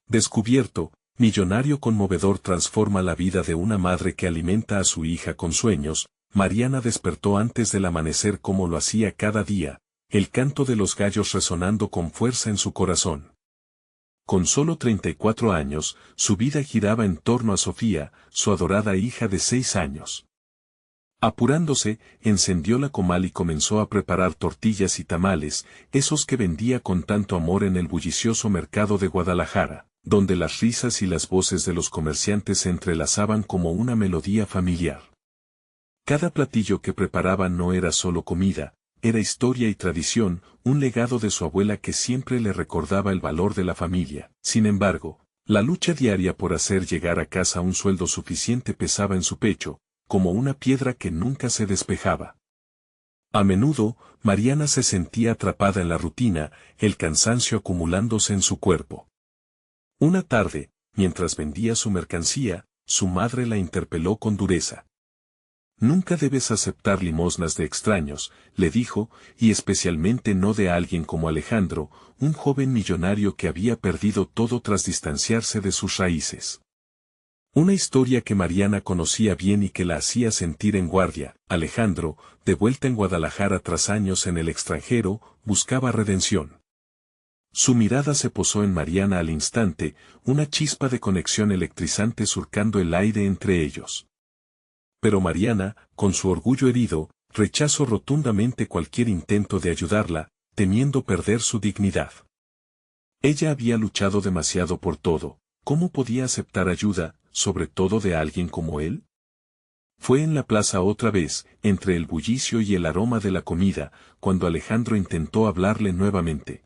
Descubierto, millonario conmovedor transforma la vida de una madre que alimenta a su hija con sueños. Mariana despertó antes del amanecer como lo hacía cada día, el canto de los gallos resonando con fuerza en su corazón. Con solo 34 años, su vida giraba en torno a Sofía, su adorada hija de 6 años. Apurándose, encendió la comal y comenzó a preparar tortillas y tamales, esos que vendía con tanto amor en el bullicioso mercado de Guadalajara, donde las risas y las voces de los comerciantes se entrelazaban como una melodía familiar. Cada platillo que preparaba no era solo comida, era historia y tradición, un legado de su abuela que siempre le recordaba el valor de la familia. Sin embargo, la lucha diaria por hacer llegar a casa un sueldo suficiente pesaba en su pecho, como una piedra que nunca se despejaba. A menudo, Mariana se sentía atrapada en la rutina, el cansancio acumulándose en su cuerpo. Una tarde, mientras vendía su mercancía, su madre la interpeló con dureza. «Nunca debes aceptar limosnas de extraños», le dijo, y especialmente no de alguien como Alejandro, un joven millonario que había perdido todo tras distanciarse de sus raíces. Una historia que Mariana conocía bien y que la hacía sentir en guardia. Alejandro, de vuelta en Guadalajara tras años en el extranjero, buscaba redención. Su mirada se posó en Mariana al instante, una chispa de conexión electrizante surcando el aire entre ellos. Pero Mariana, con su orgullo herido, rechazó rotundamente cualquier intento de ayudarla, temiendo perder su dignidad. Ella había luchado demasiado por todo, ¿cómo podía aceptar ayuda, sobre todo de alguien como él? Fue en la plaza otra vez, entre el bullicio y el aroma de la comida, cuando Alejandro intentó hablarle nuevamente.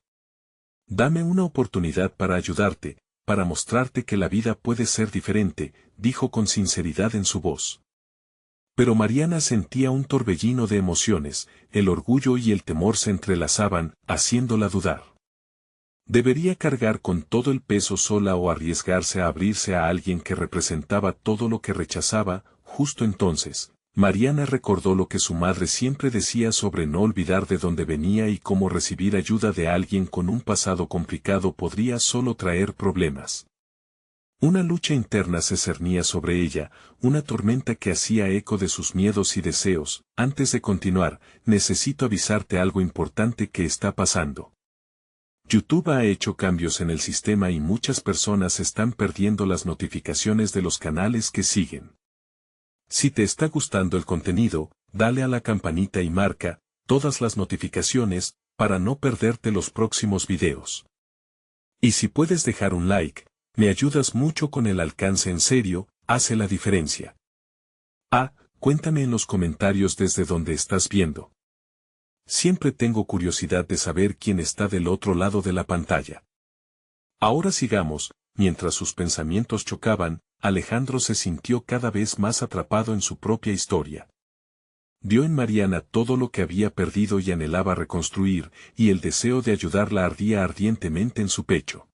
«Dame una oportunidad para ayudarte, para mostrarte que la vida puede ser diferente», dijo con sinceridad en su voz. Pero Mariana sentía un torbellino de emociones, el orgullo y el temor se entrelazaban, haciéndola dudar. ¿Debería cargar con todo el peso sola o arriesgarse a abrirse a alguien que representaba todo lo que rechazaba? Justo entonces, Mariana recordó lo que su madre siempre decía sobre no olvidar de dónde venía y cómo recibir ayuda de alguien con un pasado complicado podría solo traer problemas. Una lucha interna se cernía sobre ella, una tormenta que hacía eco de sus miedos y deseos. Antes de continuar, necesito avisarte algo importante que está pasando. YouTube ha hecho cambios en el sistema y muchas personas están perdiendo las notificaciones de los canales que siguen. Si te está gustando el contenido, dale a la campanita y marca todas las notificaciones para no perderte los próximos videos. Y si puedes dejar un like, me ayudas mucho con el alcance en serio, hace la diferencia. Cuéntame en los comentarios desde donde estás viendo. Siempre tengo curiosidad de saber quién está del otro lado de la pantalla. Ahora sigamos, mientras sus pensamientos chocaban, Alejandro se sintió cada vez más atrapado en su propia historia. Vio en Mariana todo lo que había perdido y anhelaba reconstruir, y el deseo de ayudarla ardía ardientemente en su pecho.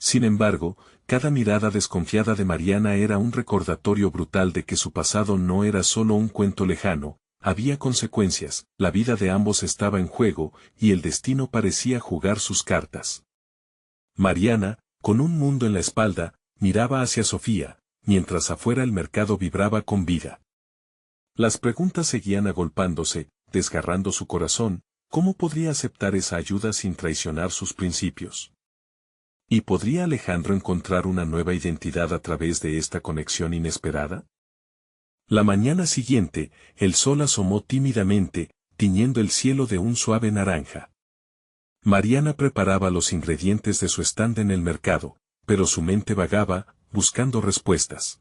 Sin embargo, cada mirada desconfiada de Mariana era un recordatorio brutal de que su pasado no era solo un cuento lejano, había consecuencias, la vida de ambos estaba en juego, y el destino parecía jugar sus cartas. Mariana, con un mundo en la espalda, miraba hacia Sofía, mientras afuera el mercado vibraba con vida. Las preguntas seguían agolpándose, desgarrando su corazón. ¿Cómo podría aceptar esa ayuda sin traicionar sus principios? ¿Y podría Alejandro encontrar una nueva identidad a través de esta conexión inesperada? La mañana siguiente, el sol asomó tímidamente, tiñendo el cielo de un suave naranja. Mariana preparaba los ingredientes de su stand en el mercado, pero su mente vagaba, buscando respuestas.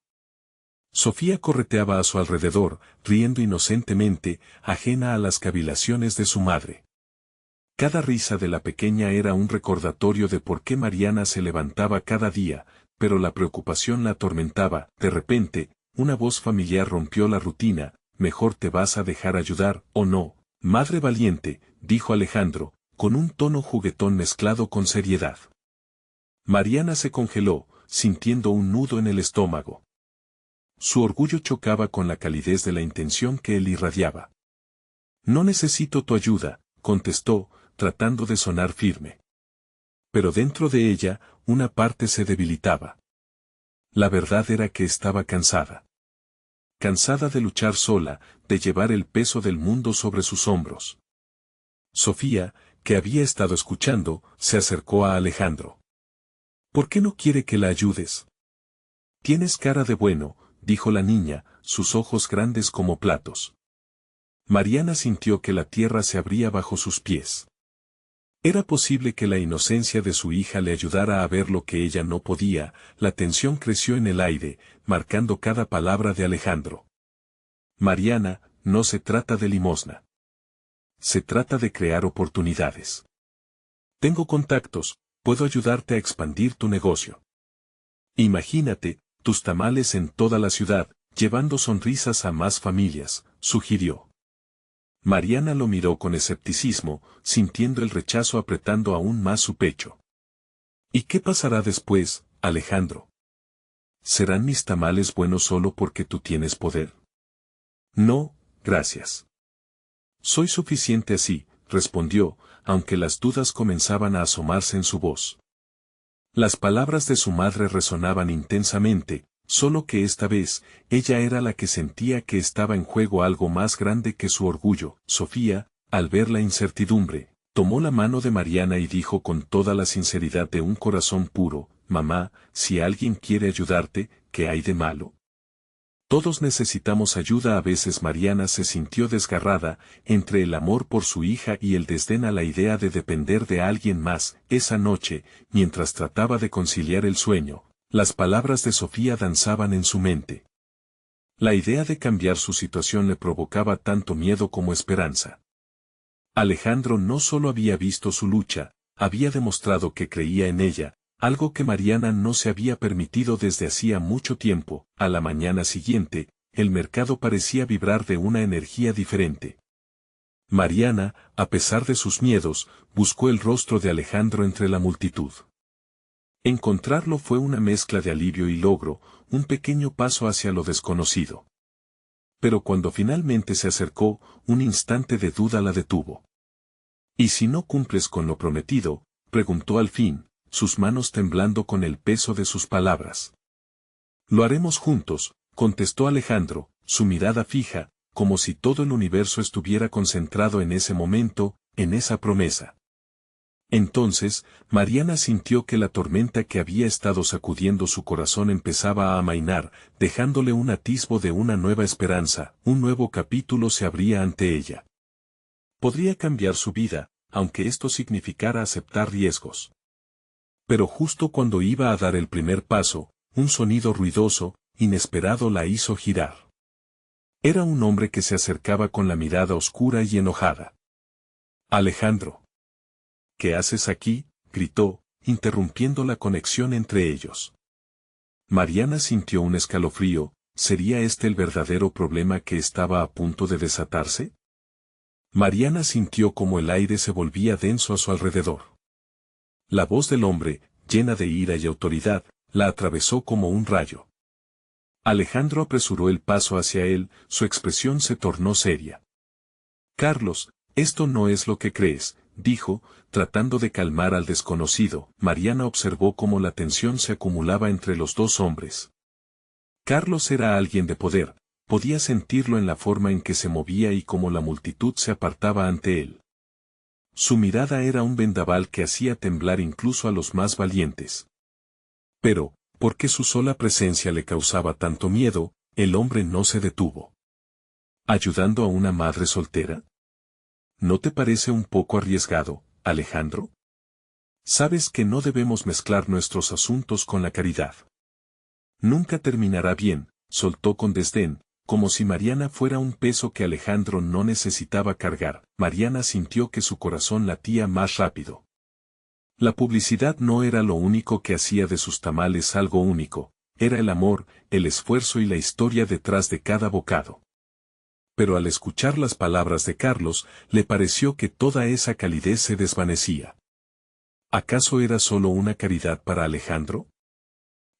Sofía correteaba a su alrededor, riendo inocentemente, ajena a las cavilaciones de su madre. Cada risa de la pequeña era un recordatorio de por qué Mariana se levantaba cada día, pero la preocupación la atormentaba. De repente, una voz familiar rompió la rutina. «Mejor te vas a dejar ayudar, ¿o no, madre valiente?», dijo Alejandro, con un tono juguetón mezclado con seriedad. Mariana se congeló, sintiendo un nudo en el estómago. Su orgullo chocaba con la calidez de la intención que él irradiaba. «No necesito tu ayuda», contestó, tratando de sonar firme. pero dentro de ella, una parte se debilitaba. La verdad era que estaba cansada. Cansada de luchar sola, de llevar el peso del mundo sobre sus hombros. Sofía, que había estado escuchando, se acercó a Alejandro. ¿Por qué no quiere que la ayudes? Tienes cara de bueno, dijo la niña, sus ojos grandes como platos. Mariana sintió que la tierra se abría bajo sus pies. Era posible que la inocencia de su hija le ayudara a ver lo que ella no podía, la tensión creció en el aire, marcando cada palabra de Alejandro. Mariana, no se trata de limosna. Se trata de crear oportunidades. Tengo contactos, puedo ayudarte a expandir tu negocio. Imagínate, tus tamales en toda la ciudad, llevando sonrisas a más familias, sugirió. Mariana lo miró con escepticismo, sintiendo el rechazo apretando aún más su pecho. ¿Y qué pasará después, Alejandro? ¿Serán mis tamales buenos solo porque tú tienes poder? No, gracias. Soy suficiente así, respondió, aunque las dudas comenzaban a asomarse en su voz. Las palabras de su madre resonaban intensamente, solo que esta vez, ella era la que sentía que estaba en juego algo más grande que su orgullo. Sofía, al ver la incertidumbre, tomó la mano de Mariana y dijo con toda la sinceridad de un corazón puro, «Mamá, si alguien quiere ayudarte, ¿qué hay de malo?» Todos necesitamos ayuda. A veces Mariana se sintió desgarrada, entre el amor por su hija y el desdén a la idea de depender de alguien más. Esa noche, mientras trataba de conciliar el sueño, las palabras de Sofía danzaban en su mente. La idea de cambiar su situación le provocaba tanto miedo como esperanza. Alejandro no solo había visto su lucha, había demostrado que creía en ella, algo que Mariana no se había permitido desde hacía mucho tiempo. A la mañana siguiente, el mercado parecía vibrar de una energía diferente. Mariana, a pesar de sus miedos, buscó el rostro de Alejandro entre la multitud. Encontrarlo fue una mezcla de alivio y logro, un pequeño paso hacia lo desconocido. Pero cuando finalmente se acercó, un instante de duda la detuvo. ¿Y si no cumples con lo prometido?, preguntó al fin, sus manos temblando con el peso de sus palabras. Lo haremos juntos, contestó Alejandro, su mirada fija, como si todo el universo estuviera concentrado en ese momento, en esa promesa. Entonces, Mariana sintió que la tormenta que había estado sacudiendo su corazón empezaba a amainar, dejándole un atisbo de una nueva esperanza. Un nuevo capítulo se abría ante ella. Podría cambiar su vida, aunque esto significara aceptar riesgos. Pero justo cuando iba a dar el primer paso, un sonido ruidoso, inesperado la hizo girar. Era un hombre que se acercaba con la mirada oscura y enojada. «Alejandro. ¿Qué haces aquí?», gritó, interrumpiendo la conexión entre ellos. Mariana sintió un escalofrío. ¿Sería este el verdadero problema que estaba a punto de desatarse? Mariana sintió como el aire se volvía denso a su alrededor. La voz del hombre, llena de ira y autoridad, la atravesó como un rayo. Alejandro apresuró el paso hacia él, su expresión se tornó seria. «Carlos, esto no es lo que crees», dijo, tratando de calmar al desconocido. Mariana observó cómo la tensión se acumulaba entre los dos hombres. Carlos era alguien de poder, podía sentirlo en la forma en que se movía y cómo la multitud se apartaba ante él. Su mirada era un vendaval que hacía temblar incluso a los más valientes. Pero, ¿por qué su sola presencia le causaba tanto miedo? El hombre no se detuvo. ¿Ayudando a una madre soltera? ¿No te parece un poco arriesgado, Alejandro? Sabes que no debemos mezclar nuestros asuntos con la caridad. Nunca terminará bien, soltó con desdén, como si Mariana fuera un peso que Alejandro no necesitaba cargar. Mariana sintió que su corazón latía más rápido. La publicidad no era lo único que hacía de sus tamales algo único, era el amor, el esfuerzo y la historia detrás de cada bocado. Pero al escuchar las palabras de Carlos, le pareció que toda esa calidez se desvanecía. ¿Acaso era solo una caridad para Alejandro?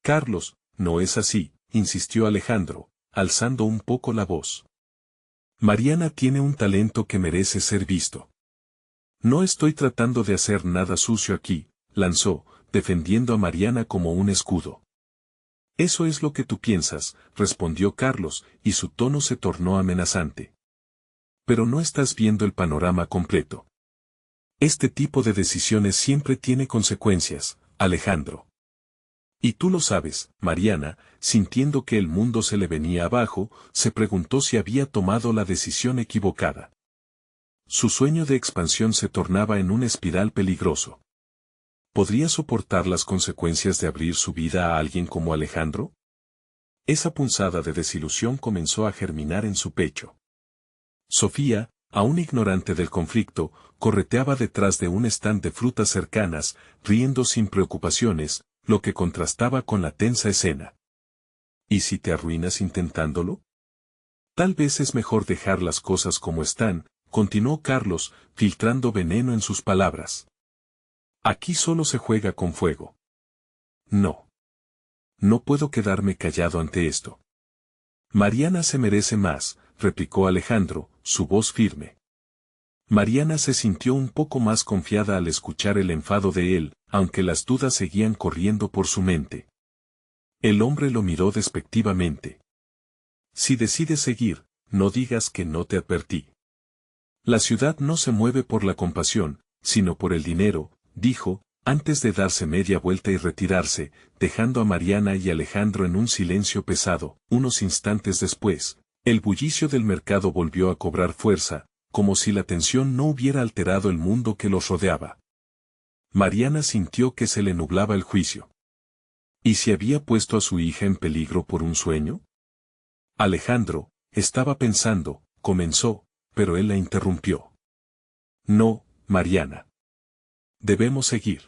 Carlos, no es así, insistió Alejandro, alzando un poco la voz. Mariana tiene un talento que merece ser visto. No estoy tratando de hacer nada sucio aquí, lanzó, defendiendo a Mariana como un escudo. Eso es lo que tú piensas, respondió Carlos, y su tono se tornó amenazante. Pero no estás viendo el panorama completo. Este tipo de decisiones siempre tiene consecuencias, Alejandro. Y tú lo sabes, Mariana, sintiendo que el mundo se le venía abajo, se preguntó si había tomado la decisión equivocada. Su sueño de expansión se tornaba en un espiral peligroso. ¿Podría soportar las consecuencias de abrir su vida a alguien como Alejandro? Esa punzada de desilusión comenzó a germinar en su pecho. Sofía, aún ignorante del conflicto, correteaba detrás de un stand de frutas cercanas, riendo sin preocupaciones, lo que contrastaba con la tensa escena. ¿Y si te arruinas intentándolo? Tal vez es mejor dejar las cosas como están, continuó Carlos, filtrando veneno en sus palabras. Aquí solo se juega con fuego. No. No puedo quedarme callado ante esto. Mariana se merece más, replicó Alejandro, su voz firme. Mariana se sintió un poco más confiada al escuchar el enfado de él, aunque las dudas seguían corriendo por su mente. El hombre lo miró despectivamente. Si decides seguir, no digas que no te advertí. La ciudad no se mueve por la compasión, sino por el dinero, dijo, antes de darse media vuelta y retirarse, dejando a Mariana y Alejandro en un silencio pesado. Unos instantes después, el bullicio del mercado volvió a cobrar fuerza, como si la tensión no hubiera alterado el mundo que los rodeaba. Mariana sintió que se le nublaba el juicio. ¿Y si había puesto a su hija en peligro por un sueño? Alejandro, estaba pensando, comenzó, pero él la interrumpió. No, Mariana. Debemos seguir.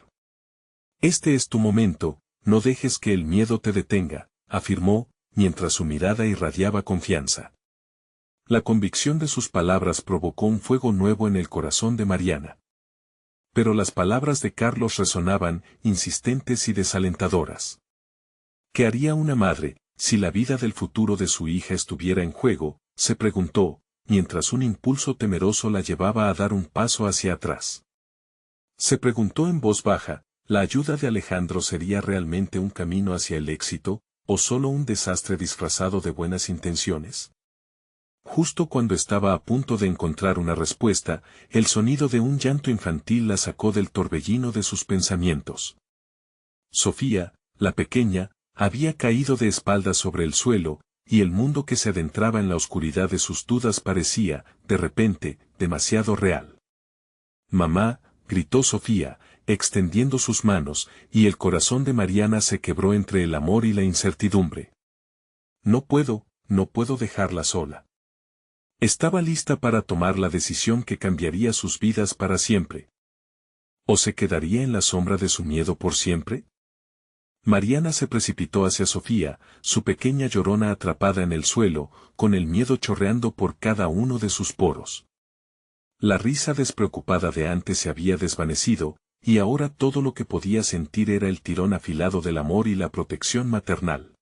Este es tu momento, no dejes que el miedo te detenga, afirmó, mientras su mirada irradiaba confianza. La convicción de sus palabras provocó un fuego nuevo en el corazón de Mariana. Pero las palabras de Carlos resonaban, insistentes y desalentadoras. ¿Qué haría una madre, si la vida del futuro de su hija estuviera en juego?, se preguntó, mientras un impulso temeroso la llevaba a dar un paso hacia atrás. Se preguntó en voz baja, ¿la ayuda de Alejandro sería realmente un camino hacia el éxito, o solo un desastre disfrazado de buenas intenciones? Justo cuando estaba a punto de encontrar una respuesta, el sonido de un llanto infantil la sacó del torbellino de sus pensamientos. Sofía, la pequeña, había caído de espaldas sobre el suelo, y el mundo que se adentraba en la oscuridad de sus dudas parecía, de repente, demasiado real. «Mamá», gritó Sofía, extendiendo sus manos, y el corazón de Mariana se quebró entre el amor y la incertidumbre. No puedo dejarla sola. Estaba lista para tomar la decisión que cambiaría sus vidas para siempre. ¿O se quedaría en la sombra de su miedo por siempre? Mariana se precipitó hacia Sofía, su pequeña llorona atrapada en el suelo, con el miedo chorreando por cada uno de sus poros. La risa despreocupada de antes se había desvanecido, y ahora todo lo que podía sentir era el tirón afilado del amor y la protección maternal.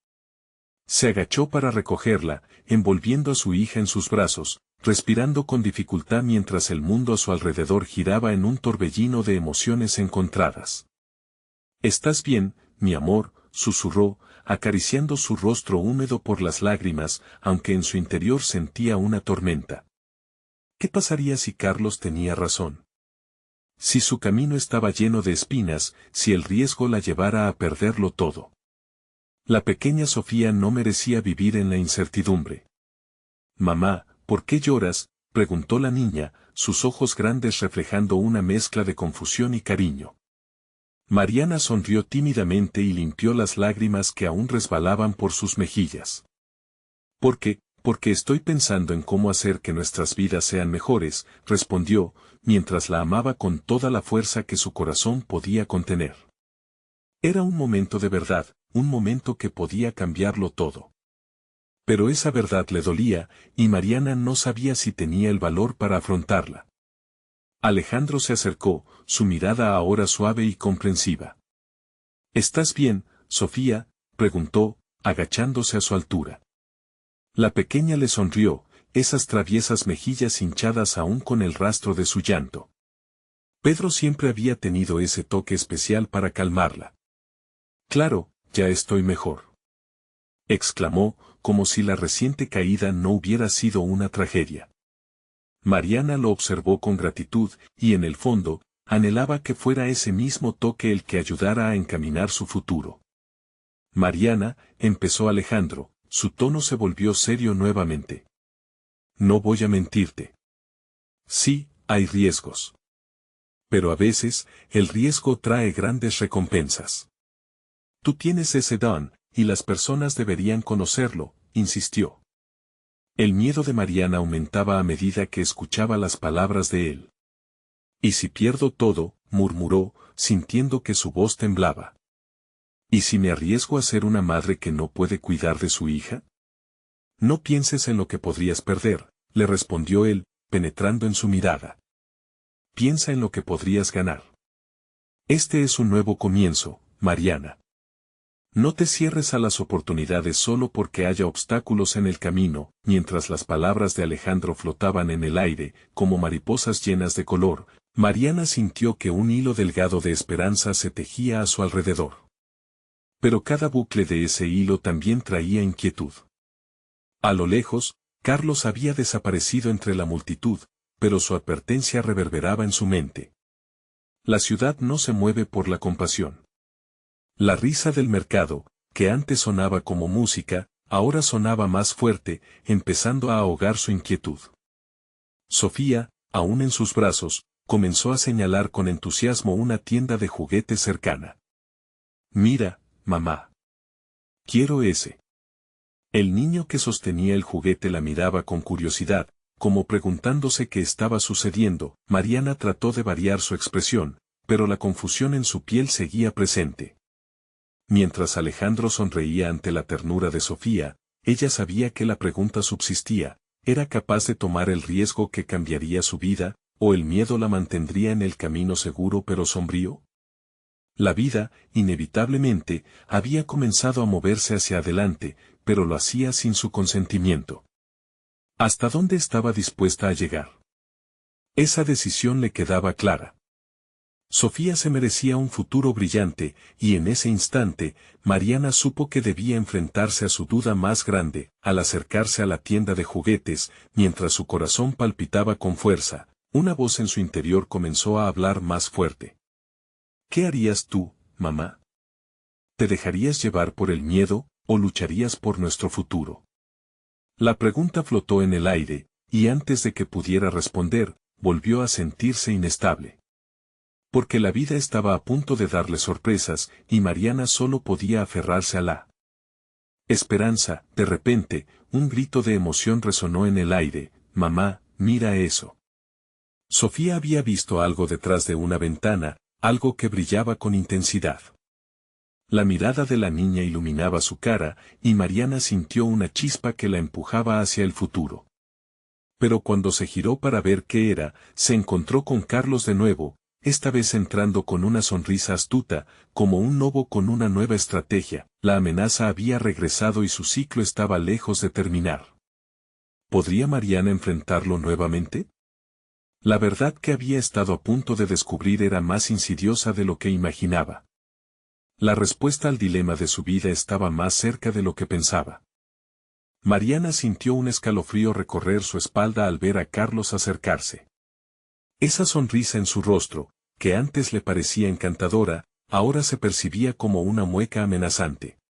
Se agachó para recogerla, envolviendo a su hija en sus brazos, respirando con dificultad mientras el mundo a su alrededor giraba en un torbellino de emociones encontradas. «¿Estás bien, mi amor?», susurró, acariciando su rostro húmedo por las lágrimas, aunque en su interior sentía una tormenta. ¿Qué pasaría si Carlos tenía razón? Si su camino estaba lleno de espinas, si el riesgo la llevara a perderlo todo. La pequeña Sofía no merecía vivir en la incertidumbre. «Mamá, ¿por qué lloras?», preguntó la niña, sus ojos grandes reflejando una mezcla de confusión y cariño. Mariana sonrió tímidamente y limpió las lágrimas que aún resbalaban por sus mejillas. Porque estoy pensando en cómo hacer que nuestras vidas sean mejores», respondió, mientras la amaba con toda la fuerza que su corazón podía contener. Era un momento de verdad, un momento que podía cambiarlo todo. Pero esa verdad le dolía, y Mariana no sabía si tenía el valor para afrontarla. Alejandro se acercó, su mirada ahora suave y comprensiva. «¿Estás bien, Sofía?», preguntó, agachándose a su altura. La pequeña le sonrió, esas traviesas mejillas hinchadas aún con el rastro de su llanto. Pedro siempre había tenido ese toque especial para calmarla. Claro, ya estoy mejor, exclamó, como si la reciente caída no hubiera sido una tragedia. Mariana lo observó con gratitud, y en el fondo, anhelaba que fuera ese mismo toque el que ayudara a encaminar su futuro. Mariana, empezó Alejandro, su tono se volvió serio nuevamente. No voy a mentirte. Sí, hay riesgos. Pero a veces, el riesgo trae grandes recompensas. Tú tienes ese don, y las personas deberían conocerlo, insistió. El miedo de Mariana aumentaba a medida que escuchaba las palabras de él. ¿Y si pierdo todo?, murmuró, sintiendo que su voz temblaba. ¿Y si me arriesgo a ser una madre que no puede cuidar de su hija? No pienses en lo que podrías perder, le respondió él, penetrando en su mirada. Piensa en lo que podrías ganar. Este es un nuevo comienzo, Mariana. No te cierres a las oportunidades solo porque haya obstáculos en el camino. Mientras las palabras de Alejandro flotaban en el aire, como mariposas llenas de color, Mariana sintió que un hilo delgado de esperanza se tejía a su alrededor. Pero cada bucle de ese hilo también traía inquietud. A lo lejos, Carlos había desaparecido entre la multitud, pero su advertencia reverberaba en su mente. La ciudad no se mueve por la compasión. La risa del mercado, que antes sonaba como música, ahora sonaba más fuerte, empezando a ahogar su inquietud. Sofía, aún en sus brazos, comenzó a señalar con entusiasmo una tienda de juguetes cercana. Mira, mamá. Quiero ese. El niño que sostenía el juguete la miraba con curiosidad, como preguntándose qué estaba sucediendo. Mariana trató de variar su expresión, pero la confusión en su piel seguía presente. Mientras Alejandro sonreía ante la ternura de Sofía, ella sabía que la pregunta subsistía: ¿era capaz de tomar el riesgo que cambiaría su vida, o el miedo la mantendría en el camino seguro pero sombrío? La vida, inevitablemente, había comenzado a moverse hacia adelante, pero lo hacía sin su consentimiento. ¿Hasta dónde estaba dispuesta a llegar? Esa decisión le quedaba clara. Sofía se merecía un futuro brillante, y en ese instante, Mariana supo que debía enfrentarse a su duda más grande. Al acercarse a la tienda de juguetes, mientras su corazón palpitaba con fuerza, una voz en su interior comenzó a hablar más fuerte. ¿Qué harías tú, mamá? ¿Te dejarías llevar por el miedo, o lucharías por nuestro futuro? La pregunta flotó en el aire, y antes de que pudiera responder, volvió a sentirse inestable. Porque la vida estaba a punto de darle sorpresas, y Mariana solo podía aferrarse a la esperanza. De repente, un grito de emoción resonó en el aire: «Mamá, mira eso». Sofía había visto algo detrás de una ventana, algo que brillaba con intensidad. La mirada de la niña iluminaba su cara, y Mariana sintió una chispa que la empujaba hacia el futuro. Pero cuando se giró para ver qué era, se encontró con Carlos de nuevo, esta vez entrando con una sonrisa astuta, como un lobo con una nueva estrategia. La amenaza había regresado y su ciclo estaba lejos de terminar. ¿Podría Mariana enfrentarlo nuevamente? La verdad que había estado a punto de descubrir era más insidiosa de lo que imaginaba. La respuesta al dilema de su vida estaba más cerca de lo que pensaba. Mariana sintió un escalofrío recorrer su espalda al ver a Carlos acercarse. Esa sonrisa en su rostro, que antes le parecía encantadora, ahora se percibía como una mueca amenazante.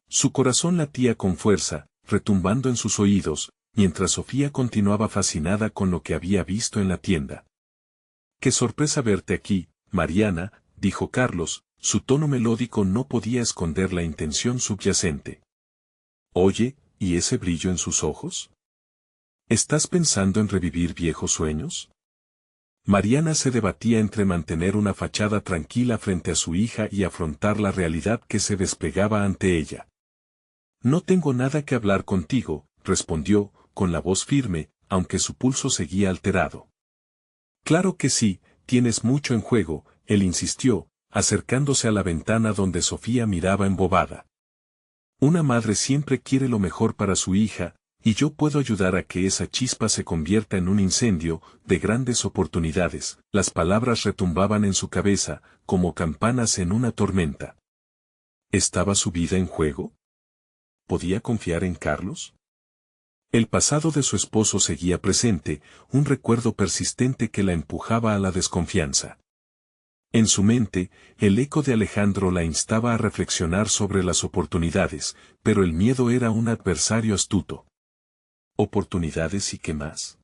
Su corazón latía con fuerza, retumbando en sus oídos, mientras Sofía continuaba fascinada con lo que había visto en la tienda. «Qué sorpresa verte aquí, Mariana», dijo Carlos, su tono melódico no podía esconder la intención subyacente. «Oye, ¿y ese brillo en sus ojos? ¿Estás pensando en revivir viejos sueños?» Mariana se debatía entre mantener una fachada tranquila frente a su hija y afrontar la realidad que se desplegaba ante ella. «No tengo nada que hablar contigo», respondió, con la voz firme, aunque su pulso seguía alterado. «Claro que sí, tienes mucho en juego», él insistió, acercándose a la ventana donde Sofía miraba embobada. «Una madre siempre quiere lo mejor para su hija, Y yo puedo ayudar a que esa chispa se convierta en un incendio de grandes oportunidades. Las palabras retumbaban en su cabeza, como campanas en una tormenta. ¿Estaba su vida en juego? ¿Podía confiar en Carlos? El pasado de su esposo seguía presente, un recuerdo persistente que la empujaba a la desconfianza. En su mente, el eco de Alejandro la instaba a reflexionar sobre las oportunidades, pero el miedo era un adversario astuto. ¿Oportunidades y qué más?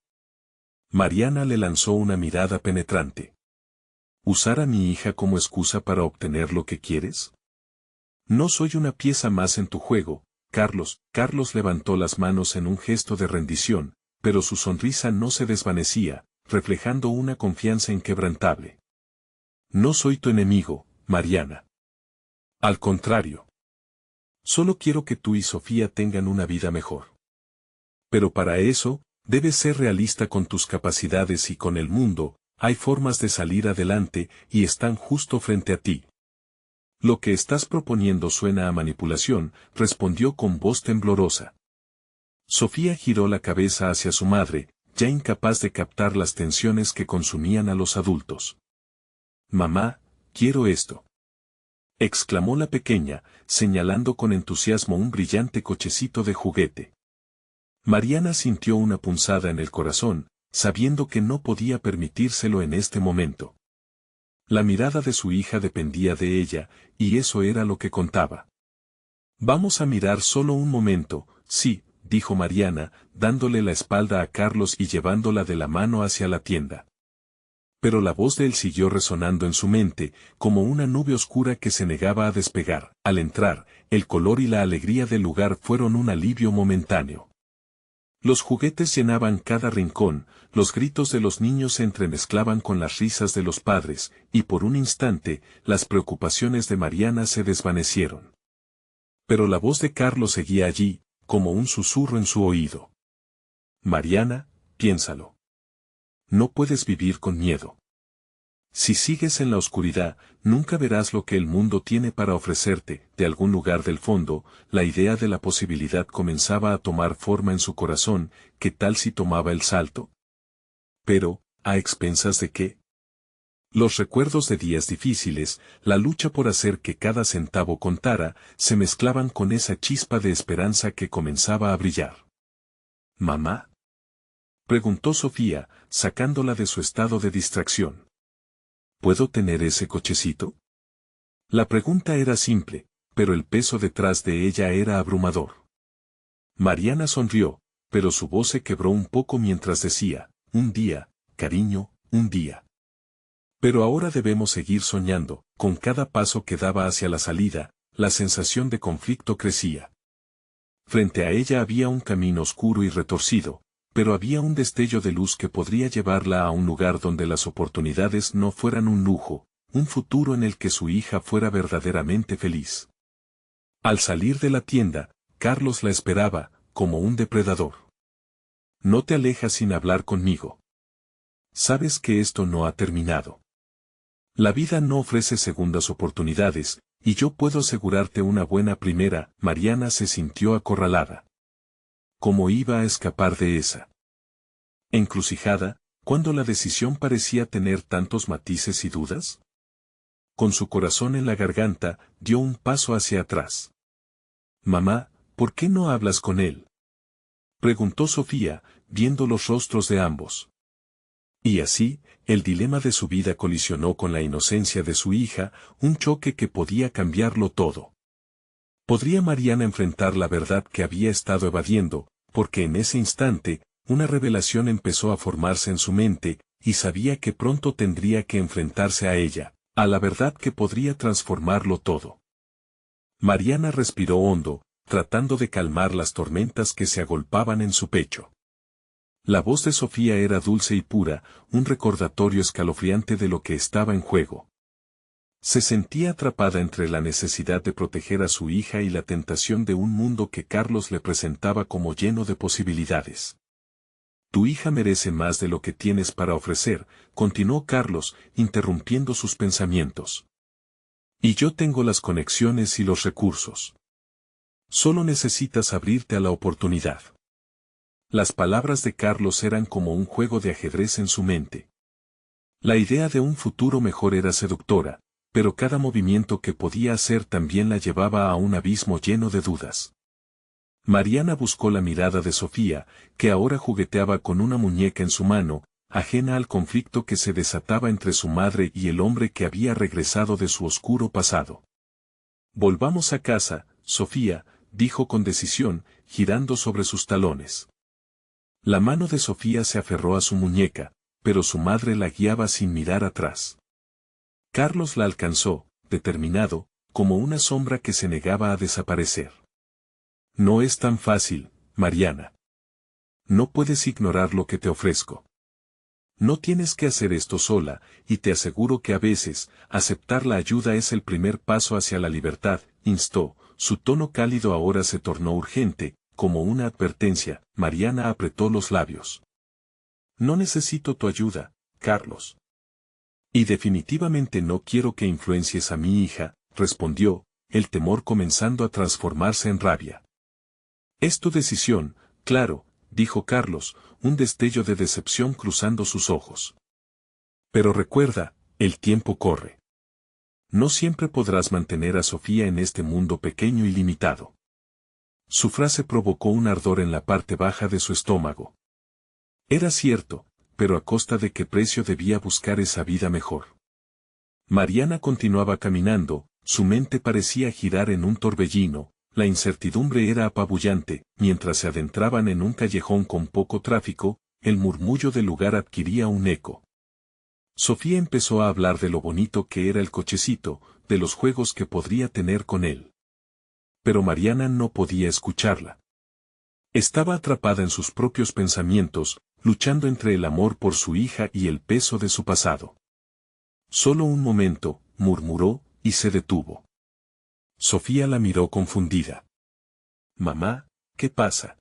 Mariana le lanzó una mirada penetrante. ¿Usar a mi hija como excusa para obtener lo que quieres? No soy una pieza más en tu juego, Carlos. Carlos levantó las manos en un gesto de rendición, pero su sonrisa no se desvanecía, reflejando una confianza inquebrantable. No soy tu enemigo, Mariana. Al contrario. Solo quiero que tú y Sofía tengan una vida mejor. Pero para eso, debes ser realista con tus capacidades y con el mundo. Hay formas de salir adelante y están justo frente a ti. Lo que estás proponiendo suena a manipulación, respondió con voz temblorosa. Sofía giró la cabeza hacia su madre, ya incapaz de captar las tensiones que consumían a los adultos. Mamá, quiero esto. Exclamó la pequeña, señalando con entusiasmo un brillante cochecito de juguete. Mariana sintió una punzada en el corazón, sabiendo que no podía permitírselo en este momento. La mirada de su hija dependía de ella, y eso era lo que contaba. Vamos a mirar solo un momento, sí, dijo Mariana, dándole la espalda a Carlos y llevándola de la mano hacia la tienda. Pero la voz de él siguió resonando en su mente, como una nube oscura que se negaba a despegar. Al entrar, el color y la alegría del lugar fueron un alivio momentáneo. Los juguetes llenaban cada rincón, los gritos de los niños se entremezclaban con las risas de los padres, y por un instante, las preocupaciones de Mariana se desvanecieron. Pero la voz de Carlos seguía allí, como un susurro en su oído. Mariana, piénsalo. No puedes vivir con miedo. Si sigues en la oscuridad, nunca verás lo que el mundo tiene para ofrecerte. De algún lugar del fondo, la idea de la posibilidad comenzaba a tomar forma en su corazón. ¿Qué tal si tomaba el salto? Pero, ¿a expensas de qué? Los recuerdos de días difíciles, la lucha por hacer que cada centavo contara, se mezclaban con esa chispa de esperanza que comenzaba a brillar. ¿Mamá? Preguntó Sofía, sacándola de su estado de distracción. ¿Puedo tener ese cochecito? La pregunta era simple, pero el peso detrás de ella era abrumador. Mariana sonrió, pero su voz se quebró un poco mientras decía, un día, cariño, un día. Pero ahora debemos seguir soñando. Con cada paso que daba hacia la salida, la sensación de conflicto crecía. Frente a ella había un camino oscuro y retorcido, pero había un destello de luz que podría llevarla a un lugar donde las oportunidades no fueran un lujo, un futuro en el que su hija fuera verdaderamente feliz. Al salir de la tienda, Carlos la esperaba, como un depredador. No te alejas sin hablar conmigo. Sabes que esto no ha terminado. La vida no ofrece segundas oportunidades, y yo puedo asegurarte una buena primera. Mariana se sintió acorralada. ¿Cómo iba a escapar de esa encrucijada, cuando la decisión parecía tener tantos matices y dudas? Con su corazón en la garganta, dio un paso hacia atrás. Mamá, ¿por qué no hablas con él? Preguntó Sofía, viendo los rostros de ambos. Y así, el dilema de su vida colisionó con la inocencia de su hija, un choque que podía cambiarlo todo. ¿Podría Mariana enfrentar la verdad que había estado evadiendo? Porque en ese instante, una revelación empezó a formarse en su mente, y sabía que pronto tendría que enfrentarse a ella, a la verdad que podría transformarlo todo. Mariana respiró hondo, tratando de calmar las tormentas que se agolpaban en su pecho. La voz de Sofía era dulce y pura, un recordatorio escalofriante de lo que estaba en juego. Se sentía atrapada entre la necesidad de proteger a su hija y la tentación de un mundo que Carlos le presentaba como lleno de posibilidades. Tu hija merece más de lo que tienes para ofrecer, continuó Carlos, interrumpiendo sus pensamientos. Y yo tengo las conexiones y los recursos. Solo necesitas abrirte a la oportunidad. Las palabras de Carlos eran como un juego de ajedrez en su mente. La idea de un futuro mejor era seductora, pero cada movimiento que podía hacer también la llevaba a un abismo lleno de dudas. Mariana buscó la mirada de Sofía, que ahora jugueteaba con una muñeca en su mano, ajena al conflicto que se desataba entre su madre y el hombre que había regresado de su oscuro pasado. «Volvamos a casa, Sofía», dijo con decisión, girando sobre sus talones. La mano de Sofía se aferró a su muñeca, pero su madre la guiaba sin mirar atrás. Carlos la alcanzó, determinado, como una sombra que se negaba a desaparecer. «No es tan fácil, Mariana. No puedes ignorar lo que te ofrezco. No tienes que hacer esto sola, y te aseguro que a veces, aceptar la ayuda es el primer paso hacia la libertad», instó. Su tono cálido ahora se tornó urgente, como una advertencia. Mariana apretó los labios. «No necesito tu ayuda, Carlos. Y definitivamente no quiero que influencies a mi hija», respondió, el temor comenzando a transformarse en rabia. «Es tu decisión, claro», dijo Carlos, un destello de decepción cruzando sus ojos. «Pero recuerda, el tiempo corre. No siempre podrás mantener a Sofía en este mundo pequeño y limitado». Su frase provocó un ardor en la parte baja de su estómago. Era cierto, pero ¿a costa de qué precio debía buscar esa vida mejor? Mariana continuaba caminando, su mente parecía girar en un torbellino, la incertidumbre era apabullante. Mientras se adentraban en un callejón con poco tráfico, el murmullo del lugar adquiría un eco. Sofía empezó a hablar de lo bonito que era el cochecito, de los juegos que podría tener con él. Pero Mariana no podía escucharla. Estaba atrapada en sus propios pensamientos, luchando entre el amor por su hija y el peso de su pasado. «Solo un momento», murmuró, y se detuvo. Sofía la miró confundida. «Mamá, ¿qué pasa?».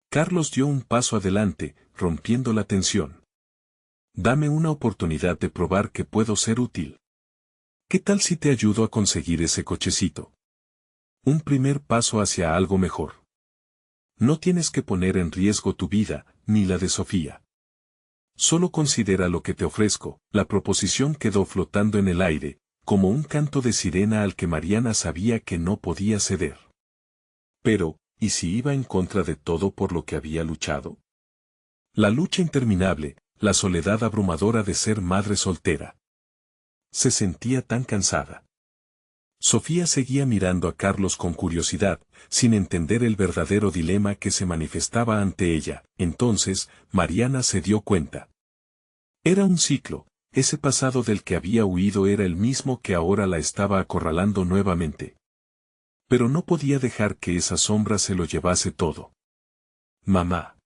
Carlos dio un paso adelante, rompiendo la tensión. «Dame una oportunidad de probar que puedo ser útil. ¿Qué tal si te ayudo a conseguir ese cochecito? Un primer paso hacia algo mejor. No tienes que poner en riesgo tu vida, ni la de Sofía. Solo considera lo que te ofrezco». La proposición quedó flotando en el aire, como un canto de sirena al que Mariana sabía que no podía ceder. Pero, ¿y si iba en contra de todo por lo que había luchado? La lucha interminable, la soledad abrumadora de ser madre soltera. Se sentía tan cansada. Sofía seguía mirando a Carlos con curiosidad, sin entender el verdadero dilema que se manifestaba ante ella. Entonces, Mariana se dio cuenta. Era un ciclo, ese pasado del que había huido era el mismo que ahora la estaba acorralando nuevamente. Pero no podía dejar que esa sombra se lo llevase todo. «Mamá».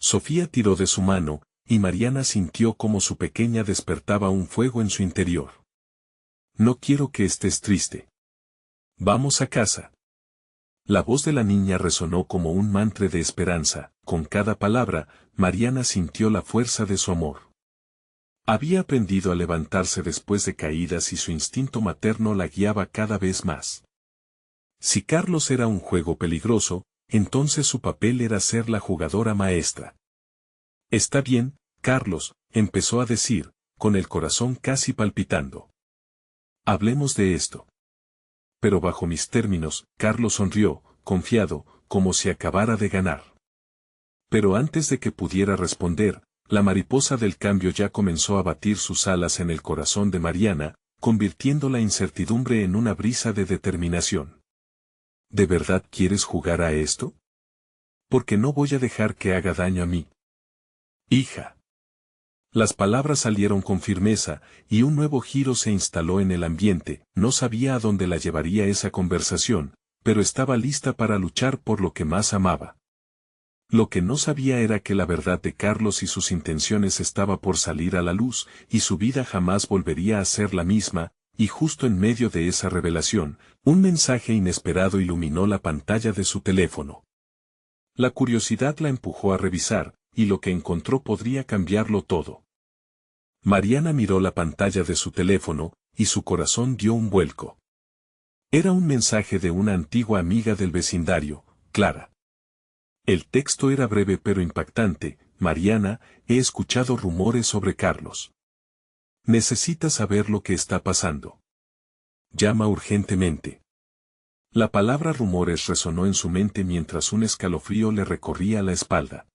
Sofía tiró de su mano, y Mariana sintió como su pequeña despertaba un fuego en su interior. «No quiero que estés triste. Vamos a casa». La voz de la niña resonó como un mantra de esperanza. Con cada palabra, Mariana sintió la fuerza de su amor. Había aprendido a levantarse después de caídas y su instinto materno la guiaba cada vez más. Si Carlos era un juego peligroso, entonces su papel era ser la jugadora maestra. «Está bien, Carlos», empezó a decir, con el corazón casi palpitando. «Hablemos de esto». «Pero bajo mis términos», Carlos sonrió, confiado, como si acabara de ganar. Pero antes de que pudiera responder, la mariposa del cambio ya comenzó a batir sus alas en el corazón de Mariana, convirtiendo la incertidumbre en una brisa de determinación. «¿De verdad quieres jugar a esto? Porque no voy a dejar que haga daño a mí. Hija». Las palabras salieron con firmeza, y un nuevo giro se instaló en el ambiente. No sabía a dónde la llevaría esa conversación, pero estaba lista para luchar por lo que más amaba. Lo que no sabía era que la verdad de Carlos y sus intenciones estaba por salir a la luz, y su vida jamás volvería a ser la misma, y justo en medio de esa revelación, un mensaje inesperado iluminó la pantalla de su teléfono. La curiosidad la empujó a revisar, y lo que encontró podría cambiarlo todo. Mariana miró la pantalla de su teléfono, y su corazón dio un vuelco. Era un mensaje de una antigua amiga del vecindario, Clara. El texto era breve pero impactante. Mariana, he escuchado rumores sobre Carlos. Necesitas saber lo que está pasando. Llama urgentemente. La palabra rumores resonó en su mente mientras un escalofrío le recorría la espalda.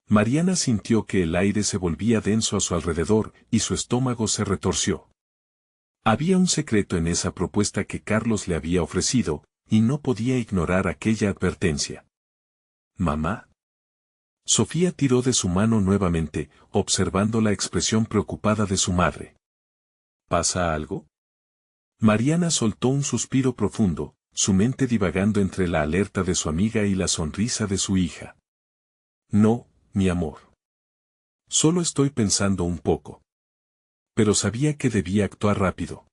Mariana sintió que el aire se volvía denso a su alrededor y su estómago se retorció. Había un secreto en esa propuesta que Carlos le había ofrecido, y no podía ignorar aquella advertencia. ¿Mamá? Sofía tiró de su mano nuevamente, observando la expresión preocupada de su madre. ¿Pasa algo? Mariana soltó un suspiro profundo, su mente divagando entre la alerta de su amiga y la sonrisa de su hija. No, mi amor. Solo estoy pensando un poco. Pero sabía que debía actuar rápido.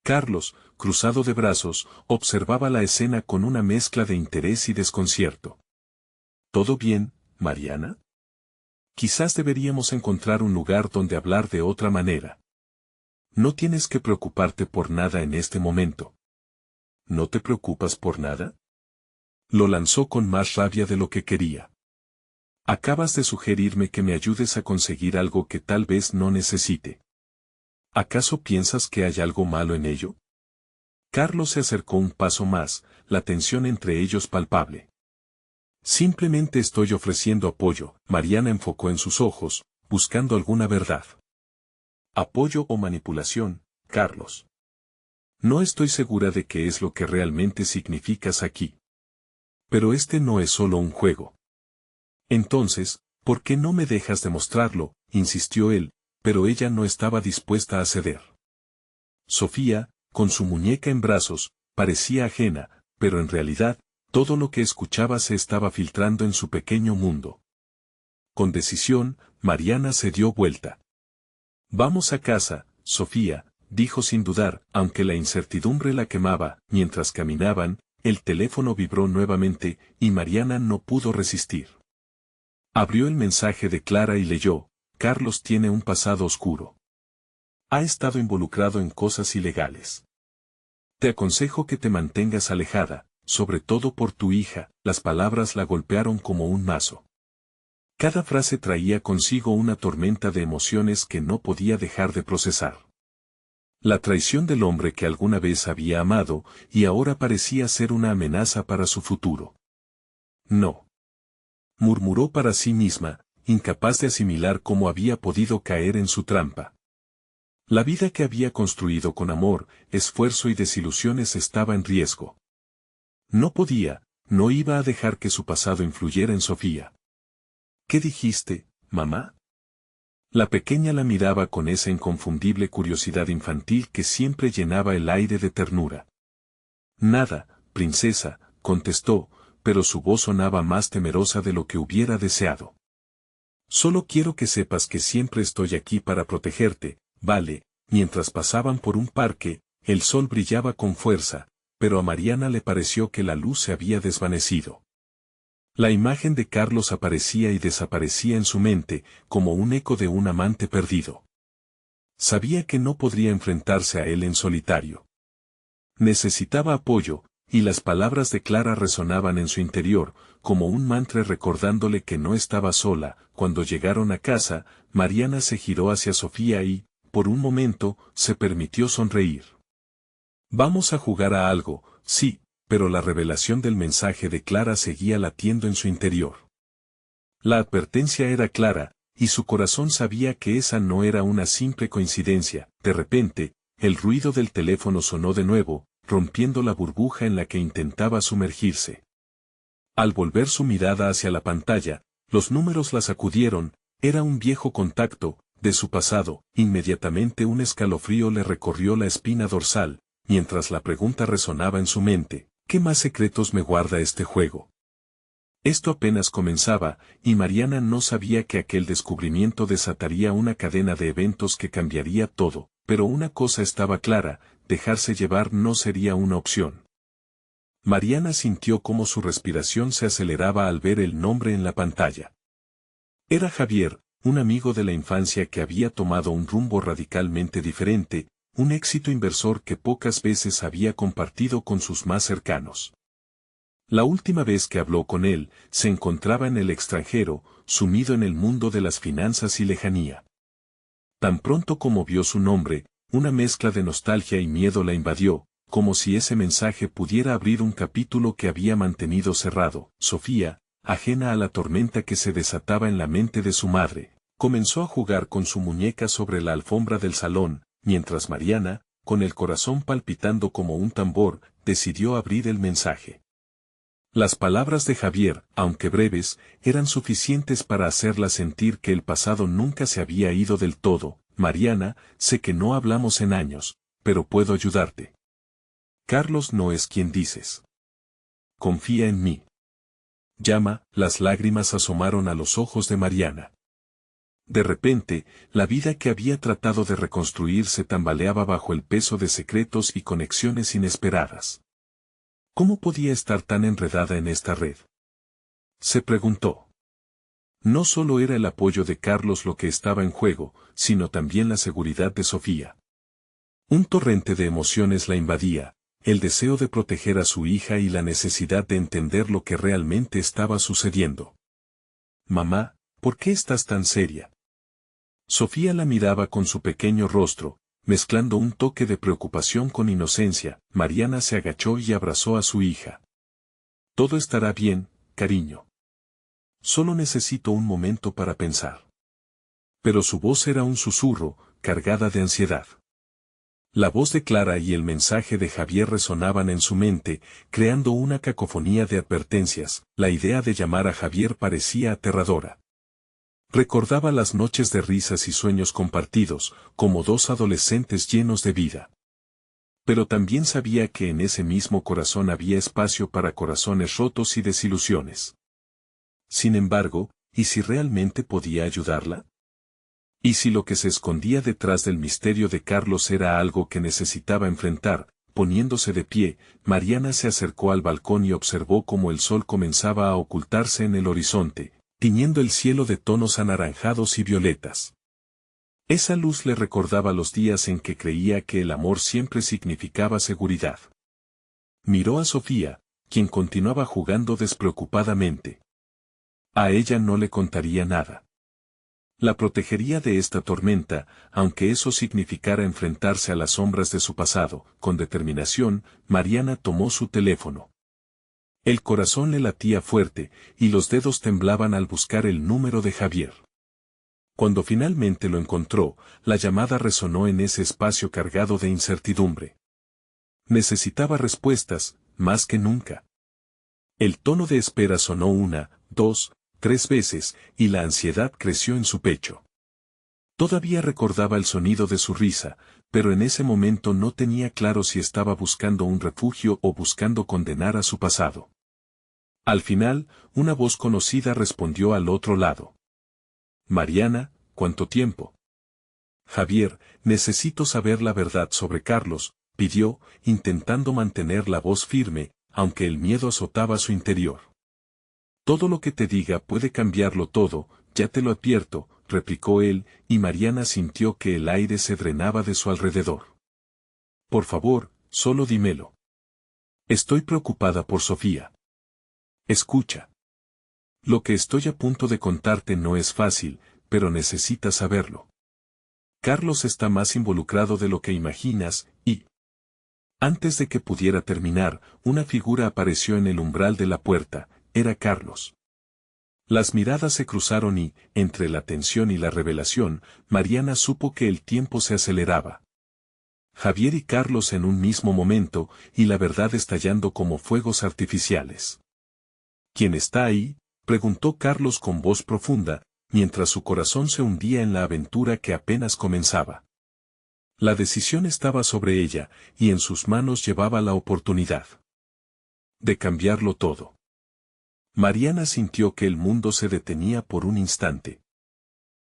Carlos, cruzado de brazos, observaba la escena con una mezcla de interés y desconcierto. ¿Todo bien, Mariana? Quizás deberíamos encontrar un lugar donde hablar de otra manera. No tienes que preocuparte por nada en este momento. ¿No te preocupas por nada? Lo lanzó con más rabia de lo que quería. Acabas de sugerirme que me ayudes a conseguir algo que tal vez no necesite. ¿Acaso piensas que hay algo malo en ello? Carlos se acercó un paso más, la tensión entre ellos palpable. Simplemente estoy ofreciendo apoyo. Mariana enfocó en sus ojos, buscando alguna verdad. ¿Apoyo o manipulación, Carlos? No estoy segura de qué es lo que realmente significas aquí. Pero este no es solo un juego. Entonces, ¿por qué no me dejas demostrarlo?, insistió él, pero ella no estaba dispuesta a ceder. Sofía, con su muñeca en brazos, parecía ajena, pero en realidad, todo lo que escuchaba se estaba filtrando en su pequeño mundo. Con decisión, Mariana se dio vuelta. Vamos a casa, Sofía, dijo sin dudar, aunque la incertidumbre la quemaba. Mientras caminaban, el teléfono vibró nuevamente, y Mariana no pudo resistir. Abrió el mensaje de Clara y leyó: Carlos tiene un pasado oscuro. Ha estado involucrado en cosas ilegales. Te aconsejo que te mantengas alejada, sobre todo por tu hija. Las palabras la golpearon como un mazo. Cada frase traía consigo una tormenta de emociones que no podía dejar de procesar. La traición del hombre que alguna vez había amado, y ahora parecía ser una amenaza para su futuro. No. Murmuró para sí misma, incapaz de asimilar cómo había podido caer en su trampa. La vida que había construido con amor, esfuerzo y desilusiones estaba en riesgo. No iba a dejar que su pasado influyera en Sofía. ¿Qué dijiste, mamá? La pequeña la miraba con esa inconfundible curiosidad infantil que siempre llenaba el aire de ternura. Nada, princesa, contestó, pero su voz sonaba más temerosa de lo que hubiera deseado. Solo quiero que sepas que siempre estoy aquí para protegerte, ¿vale? Mientras pasaban por un parque, el sol brillaba con fuerza, pero a Mariana le pareció que la luz se había desvanecido. La imagen de Carlos aparecía y desaparecía en su mente, como un eco de un amante perdido. Sabía que no podría enfrentarse a él en solitario. Necesitaba apoyo, y las palabras de Clara resonaban en su interior, como un mantra recordándole que no estaba sola. Cuando llegaron a casa, Mariana se giró hacia Sofía y, por un momento, se permitió sonreír. Vamos a jugar a algo, sí, pero la revelación del mensaje de Clara seguía latiendo en su interior. La advertencia era clara, y su corazón sabía que esa no era una simple coincidencia. De repente, el ruido del teléfono sonó de nuevo, rompiendo la burbuja en la que intentaba sumergirse. Al volver su mirada hacia la pantalla, los números la sacudieron. Era un viejo contacto, de su pasado. Inmediatamente un escalofrío le recorrió la espina dorsal, mientras la pregunta resonaba en su mente: ¿qué más secretos me guarda este juego? Esto apenas comenzaba, y Mariana no sabía que aquel descubrimiento desataría una cadena de eventos que cambiaría todo, pero una cosa estaba clara: dejarse llevar no sería una opción. Mariana sintió cómo su respiración se aceleraba al ver el nombre en la pantalla. Era Javier, un amigo de la infancia que había tomado un rumbo radicalmente diferente, un éxito inversor que pocas veces había compartido con sus más cercanos. La última vez que habló con él, se encontraba en el extranjero, sumido en el mundo de las finanzas y lejanía. Tan pronto como vio su nombre, una mezcla de nostalgia y miedo la invadió, como si ese mensaje pudiera abrir un capítulo que había mantenido cerrado. Sofía, ajena a la tormenta que se desataba en la mente de su madre, comenzó a jugar con su muñeca sobre la alfombra del salón, mientras Mariana, con el corazón palpitando como un tambor, decidió abrir el mensaje. Las palabras de Javier, aunque breves, eran suficientes para hacerla sentir que el pasado nunca se había ido del todo. Mariana, sé que no hablamos en años, pero puedo ayudarte. Carlos no es quien dices. Confía en mí. Llama, las lágrimas asomaron a los ojos de Mariana. De repente, la vida que había tratado de reconstruir se tambaleaba bajo el peso de secretos y conexiones inesperadas. ¿Cómo podía estar tan enredada en esta red? Se preguntó. No solo era el apoyo de Carlos lo que estaba en juego, sino también la seguridad de Sofía. Un torrente de emociones la invadía, el deseo de proteger a su hija y la necesidad de entender lo que realmente estaba sucediendo. Mamá, ¿por qué estás tan seria? Sofía la miraba con su pequeño rostro, mezclando un toque de preocupación con inocencia. Mariana se agachó y abrazó a su hija. Todo estará bien, cariño. Solo necesito un momento para pensar. Pero su voz era un susurro, cargada de ansiedad. La voz de Clara y el mensaje de Javier resonaban en su mente, creando una cacofonía de advertencias. La idea de llamar a Javier parecía aterradora. Recordaba las noches de risas y sueños compartidos, como dos adolescentes llenos de vida. Pero también sabía que en ese mismo corazón había espacio para corazones rotos y desilusiones. Sin embargo, ¿y si realmente podía ayudarla? ¿Y si lo que se escondía detrás del misterio de Carlos era algo que necesitaba enfrentar? Poniéndose de pie, Mariana se acercó al balcón y observó cómo el sol comenzaba a ocultarse en el horizonte, tiñendo el cielo de tonos anaranjados y violetas. Esa luz le recordaba los días en que creía que el amor siempre significaba seguridad. Miró a Sofía, quien continuaba jugando despreocupadamente. A ella no le contaría nada. La protegería de esta tormenta, aunque eso significara enfrentarse a las sombras de su pasado. Con determinación, Mariana tomó su teléfono. El corazón le latía fuerte, y los dedos temblaban al buscar el número de Javier. Cuando finalmente lo encontró, la llamada resonó en ese espacio cargado de incertidumbre. Necesitaba respuestas, más que nunca. El tono de espera sonó 1, 2, 3 veces, y la ansiedad creció en su pecho. Todavía recordaba el sonido de su risa, pero en ese momento no tenía claro si estaba buscando un refugio o buscando condenar a su pasado. Al final, una voz conocida respondió al otro lado. Mariana, ¿cuánto tiempo? Javier, necesito saber la verdad sobre Carlos, pidió, intentando mantener la voz firme, aunque el miedo azotaba su interior. Todo lo que te diga puede cambiarlo todo, ya te lo advierto, replicó él, y Mariana sintió que el aire se drenaba de su alrededor. Por favor, solo dímelo. Estoy preocupada por Sofía. Escucha. Lo que estoy a punto de contarte no es fácil, pero necesitas saberlo. Carlos está más involucrado de lo que imaginas, y... Antes de que pudiera terminar, una figura apareció en el umbral de la puerta, era Carlos. Las miradas se cruzaron y, entre la tensión y la revelación, Mariana supo que el tiempo se aceleraba. Javier y Carlos en un mismo momento, y la verdad estallando como fuegos artificiales. ¿Quién está ahí?, preguntó Carlos con voz profunda, mientras su corazón se hundía en la aventura que apenas comenzaba. La decisión estaba sobre ella, y en sus manos llevaba la oportunidad de cambiarlo todo. Mariana sintió que el mundo se detenía por un instante.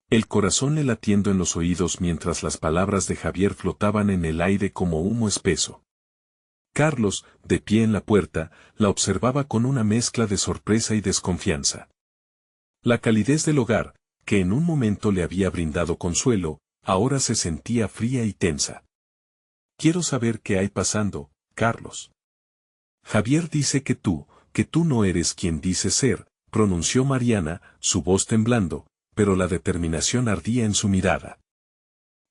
El corazón le latiendo en los oídos mientras las palabras de Javier flotaban en el aire como humo espeso. Carlos, de pie en la puerta, la observaba con una mezcla de sorpresa y desconfianza. La calidez del hogar, que en un momento le había brindado consuelo, ahora se sentía fría y tensa. Quiero saber qué hay pasando, Carlos. Javier dice que tú, que tú no eres quien dices ser, pronunció Mariana, su voz temblando, pero la determinación ardía en su mirada.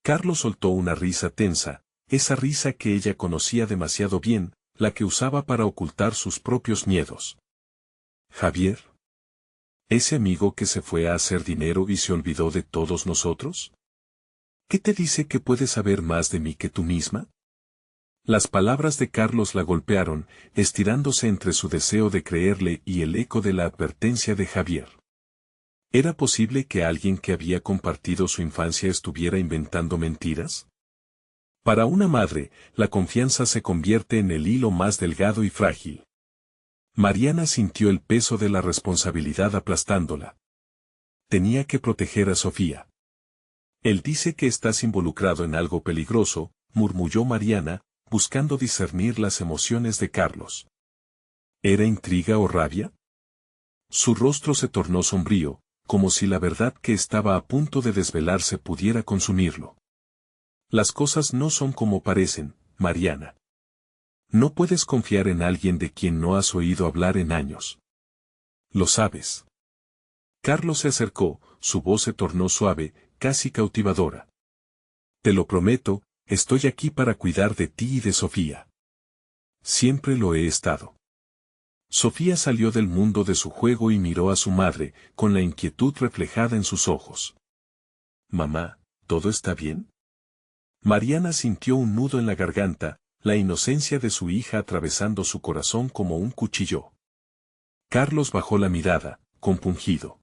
Carlos soltó una risa tensa, esa risa que ella conocía demasiado bien, la que usaba para ocultar sus propios miedos. ¿Javier? ¿Ese amigo que se fue a hacer dinero y se olvidó de todos nosotros? ¿Qué te dice que puede saber más de mí que tú misma? Las palabras de Carlos la golpearon, estirándose entre su deseo de creerle y el eco de la advertencia de Javier. ¿Era posible que alguien que había compartido su infancia estuviera inventando mentiras? Para una madre, la confianza se convierte en el hilo más delgado y frágil. Mariana sintió el peso de la responsabilidad aplastándola. Tenía que proteger a Sofía. Él dice que estás involucrado en algo peligroso, murmulló Mariana, buscando discernir las emociones de Carlos. ¿Era intriga o rabia? Su rostro se tornó sombrío, como si la verdad que estaba a punto de desvelarse pudiera consumirlo. Las cosas no son como parecen, Mariana. No puedes confiar en alguien de quien no has oído hablar en años. Lo sabes. Carlos se acercó, su voz se tornó suave, casi cautivadora. Te lo prometo, estoy aquí para cuidar de ti y de Sofía. Siempre lo he estado. Sofía salió del mundo de su juego y miró a su madre, con la inquietud reflejada en sus ojos. Mamá, ¿todo está bien? Mariana sintió un nudo en la garganta, la inocencia de su hija atravesando su corazón como un cuchillo. Carlos bajó la mirada, compungido.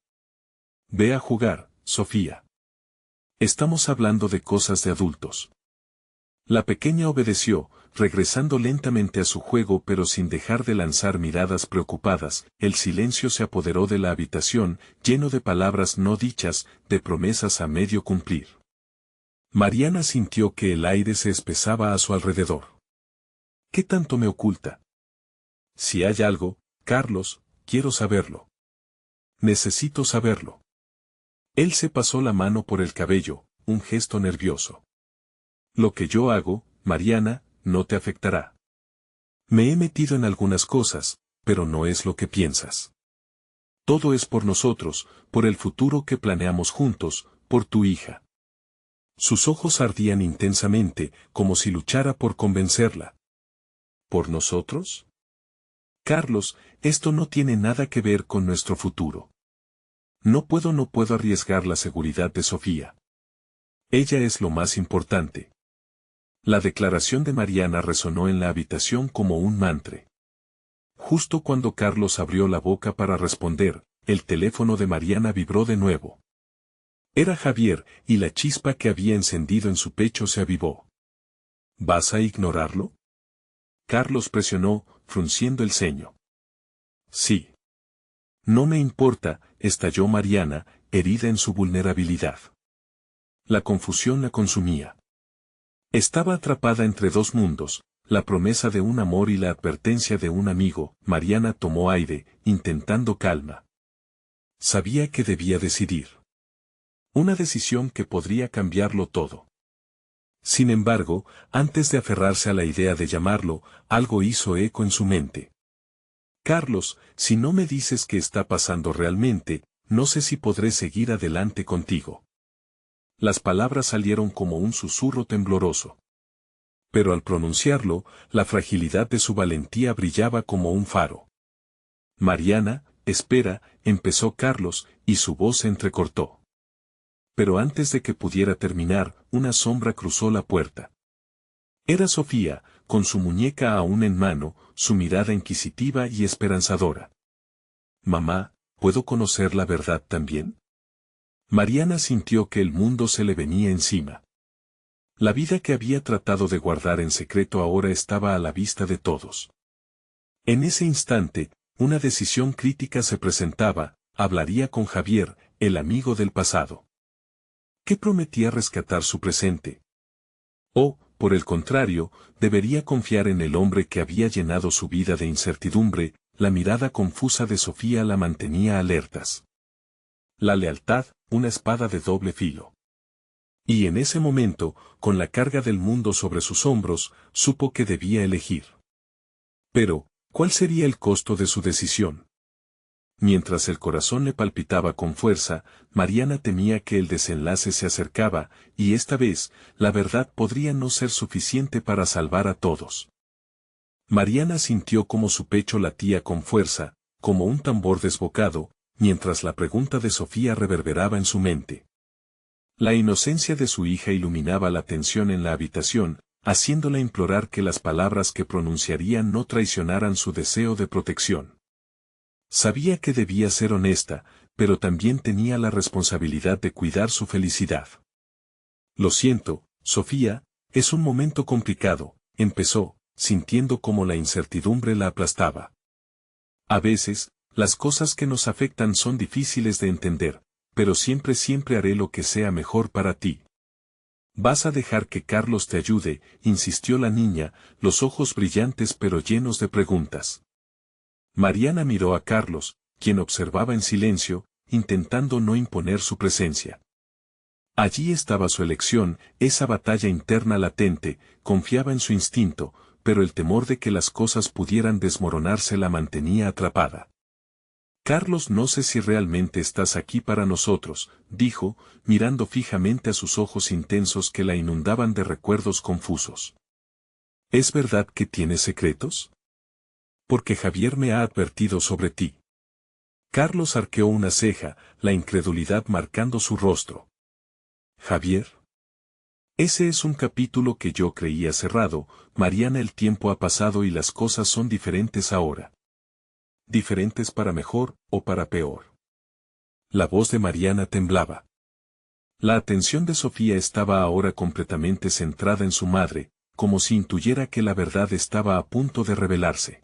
Ve a jugar, Sofía. Estamos hablando de cosas de adultos. La pequeña obedeció, regresando lentamente a su juego pero sin dejar de lanzar miradas preocupadas. El silencio se apoderó de la habitación, lleno de palabras no dichas, de promesas a medio cumplir. Mariana sintió que el aire se espesaba a su alrededor. ¿Qué tanto me oculta? Si hay algo, Carlos, quiero saberlo. Necesito saberlo. Él se pasó la mano por el cabello, un gesto nervioso. Lo que yo hago, Mariana, no te afectará. Me he metido en algunas cosas, pero no es lo que piensas. Todo es por nosotros, por el futuro que planeamos juntos, por tu hija. Sus ojos ardían intensamente, como si luchara por convencerla. ¿Por nosotros? Carlos, esto no tiene nada que ver con nuestro futuro. No puedo arriesgar la seguridad de Sofía. Ella es lo más importante. La declaración de Mariana resonó en la habitación como un mantra. Justo cuando Carlos abrió la boca para responder, el teléfono de Mariana vibró de nuevo. Era Javier, y la chispa que había encendido en su pecho se avivó. ¿Vas a ignorarlo? Carlos presionó, frunciendo el ceño. Sí. No me importa, estalló Mariana, herida en su vulnerabilidad. La confusión la consumía. Estaba atrapada entre dos mundos, la promesa de un amor y la advertencia de un amigo. Mariana tomó aire, intentando calma. Sabía que debía decidir. Una decisión que podría cambiarlo todo. Sin embargo, antes de aferrarse a la idea de llamarlo, algo hizo eco en su mente. Carlos, si no me dices qué está pasando realmente, no sé si podré seguir adelante contigo. Las palabras salieron como un susurro tembloroso. Pero al pronunciarlo, la fragilidad de su valentía brillaba como un faro. Mariana, espera, empezó Carlos, y su voz se entrecortó. Pero antes de que pudiera terminar, una sombra cruzó la puerta. Era Sofía, con su muñeca aún en mano, su mirada inquisitiva y esperanzadora. Mamá, ¿puedo conocer la verdad también? Mariana sintió que el mundo se le venía encima. La vida que había tratado de guardar en secreto ahora estaba a la vista de todos. En ese instante, una decisión crítica se presentaba: hablaría con Javier, el amigo del pasado. ¿Qué prometía rescatar su presente? O, por el contrario, debería confiar en el hombre que había llenado su vida de incertidumbre. La mirada confusa de Sofía la mantenía alertas. La lealtad, una espada de doble filo. Y en ese momento, con la carga del mundo sobre sus hombros, supo que debía elegir. Pero, ¿Cuál sería el costo de su decisión? Mientras el corazón le palpitaba con fuerza, Mariana temía que el desenlace se acercaba, y esta vez, la verdad podría no ser suficiente para salvar a todos. Mariana sintió como su pecho latía con fuerza, como un tambor desbocado, mientras la pregunta de Sofía reverberaba en su mente. La inocencia de su hija iluminaba la tensión en la habitación, haciéndola implorar que las palabras que pronunciarían no traicionaran su deseo de protección. Sabía que debía ser honesta, pero también tenía la responsabilidad de cuidar su felicidad. Lo siento, Sofía, es un momento complicado, empezó, sintiendo como la incertidumbre la aplastaba. A veces, las cosas que nos afectan son difíciles de entender, pero siempre haré lo que sea mejor para ti. Vas a dejar que Carlos te ayude, insistió la niña, los ojos brillantes pero llenos de preguntas. Mariana miró a Carlos, quien observaba en silencio, intentando no imponer su presencia. Allí estaba su elección, esa batalla interna latente, confiaba en su instinto, pero el temor de que las cosas pudieran desmoronarse la mantenía atrapada. Carlos, no sé si realmente estás aquí para nosotros, dijo, mirando fijamente a sus ojos intensos que la inundaban de recuerdos confusos. ¿Es verdad que tienes secretos? Porque Javier me ha advertido sobre ti. Carlos arqueó una ceja, la incredulidad marcando su rostro. ¿Javier? Ese es un capítulo que yo creía cerrado, Mariana. El tiempo ha pasado y las cosas son diferentes ahora. Diferentes para mejor o para peor. La voz de Mariana temblaba. La atención de Sofía estaba ahora completamente centrada en su madre, como si intuyera que la verdad estaba a punto de revelarse.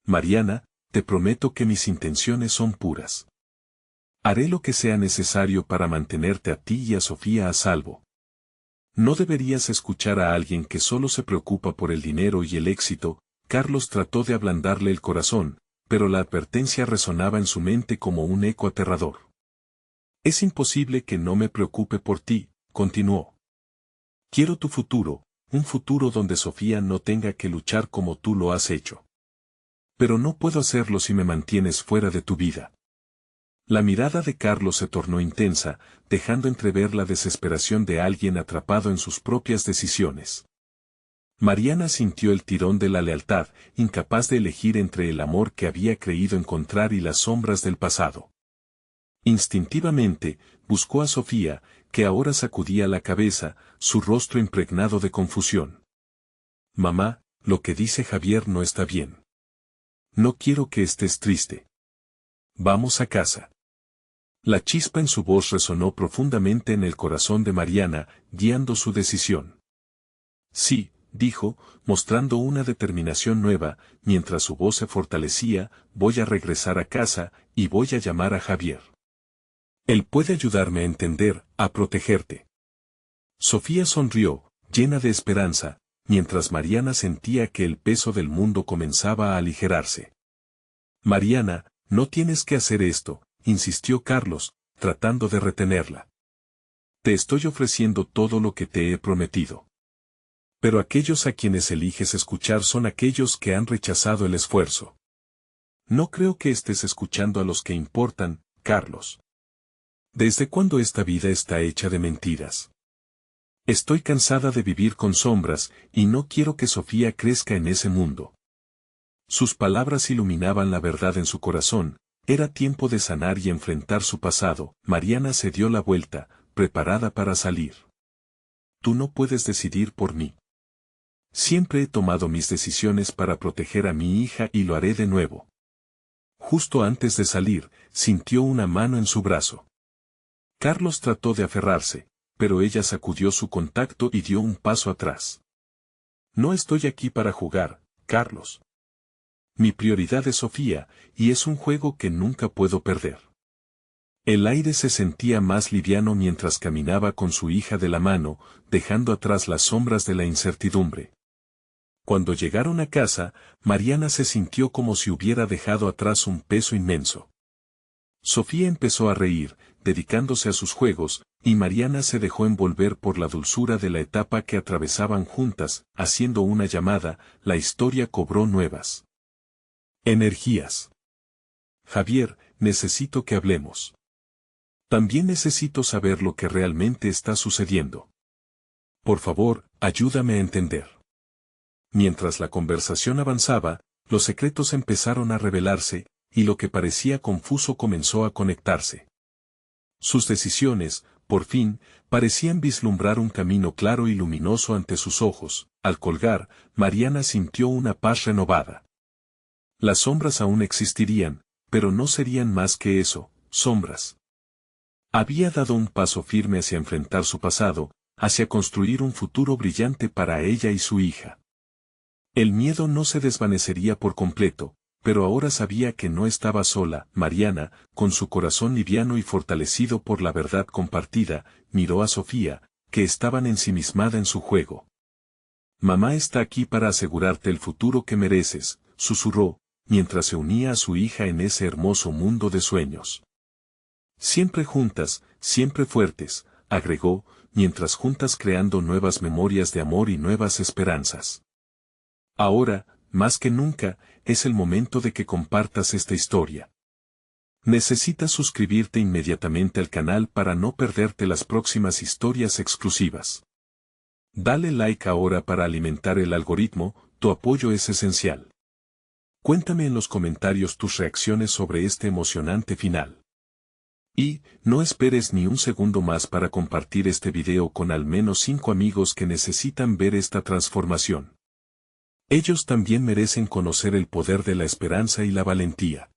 Mariana, te prometo que mis intenciones son puras. Haré lo que sea necesario para mantenerte a ti y a Sofía a salvo. No deberías escuchar a alguien que solo se preocupa por el dinero y el éxito. Carlos trató de ablandarle el corazón, pero la advertencia resonaba en su mente como un eco aterrador. Es imposible que no me preocupe por ti, continuó. Quiero tu futuro, un futuro donde Sofía no tenga que luchar como tú lo has hecho. Pero no puedo hacerlo si me mantienes fuera de tu vida. La mirada de Carlos se tornó intensa, dejando entrever la desesperación de alguien atrapado en sus propias decisiones. Mariana sintió el tirón de la lealtad, incapaz de elegir entre el amor que había creído encontrar y las sombras del pasado. Instintivamente, buscó a Sofía, que ahora sacudía la cabeza, su rostro impregnado de confusión. Mamá, lo que dice Javier no está bien. No quiero que estés triste. Vamos a casa. La chispa en su voz resonó profundamente en el corazón de Mariana, guiando su decisión. Sí, dijo, mostrando una determinación nueva, mientras su voz se fortalecía, voy a regresar a casa, y voy a llamar a Javier. Él puede ayudarme a entender, a protegerte. Sofía sonrió, llena de esperanza, mientras Mariana sentía que el peso del mundo comenzaba a aligerarse. Mariana, no tienes que hacer esto, insistió Carlos, tratando de retenerla. Te estoy ofreciendo todo lo que te he prometido. Pero aquellos a quienes eliges escuchar son aquellos que han rechazado el esfuerzo. No creo que estés escuchando a los que importan, Carlos. ¿Desde cuándo esta vida está hecha de mentiras? Estoy cansada de vivir con sombras, y no quiero que Sofía crezca en ese mundo. Sus palabras iluminaban la verdad en su corazón, era tiempo de sanar y enfrentar su pasado. Mariana se dio la vuelta, preparada para salir. Tú no puedes decidir por mí. Siempre he tomado mis decisiones para proteger a mi hija y lo haré de nuevo. Justo antes de salir, sintió una mano en su brazo. Carlos trató de aferrarse, pero ella sacudió su contacto y dio un paso atrás. No estoy aquí para jugar, Carlos. Mi prioridad es Sofía, y es un juego que nunca puedo perder. El aire se sentía más liviano mientras caminaba con su hija de la mano, dejando atrás las sombras de la incertidumbre. Cuando llegaron a casa, Mariana se sintió como si hubiera dejado atrás un peso inmenso. Sofía empezó a reír, dedicándose a sus juegos, y Mariana se dejó envolver por la dulzura de la etapa que atravesaban juntas, haciendo una llamada, la historia cobró nuevas. Energías. Javier, necesito que hablemos. También necesito saber lo que realmente está sucediendo. Por favor, ayúdame a entender. Mientras la conversación avanzaba, los secretos empezaron a revelarse, y lo que parecía confuso comenzó a conectarse. Sus decisiones, por fin, parecían vislumbrar un camino claro y luminoso ante sus ojos. Al colgar, Mariana sintió una paz renovada. Las sombras aún existirían, pero no serían más que eso, sombras. Había dado un paso firme hacia enfrentar su pasado, hacia construir un futuro brillante para ella y su hija. El miedo no se desvanecería por completo, pero ahora sabía que no estaba sola. Mariana, con su corazón liviano y fortalecido por la verdad compartida, miró a Sofía, que estaban ensimismada en su juego. Mamá está aquí para asegurarte el futuro que mereces, susurró, mientras se unía a su hija en ese hermoso mundo de sueños. Siempre juntas, siempre fuertes, agregó, mientras juntas creando nuevas memorias de amor y nuevas esperanzas. Ahora, más que nunca, es el momento de que compartas esta historia. Necesitas suscribirte inmediatamente al canal para no perderte las próximas historias exclusivas. Dale like ahora para alimentar el algoritmo, tu apoyo es esencial. Cuéntame en los comentarios tus reacciones sobre este emocionante final. Y, no esperes ni un segundo más para compartir este video con al menos 5 amigos que necesitan ver esta transformación. Ellos también merecen conocer el poder de la esperanza y la valentía.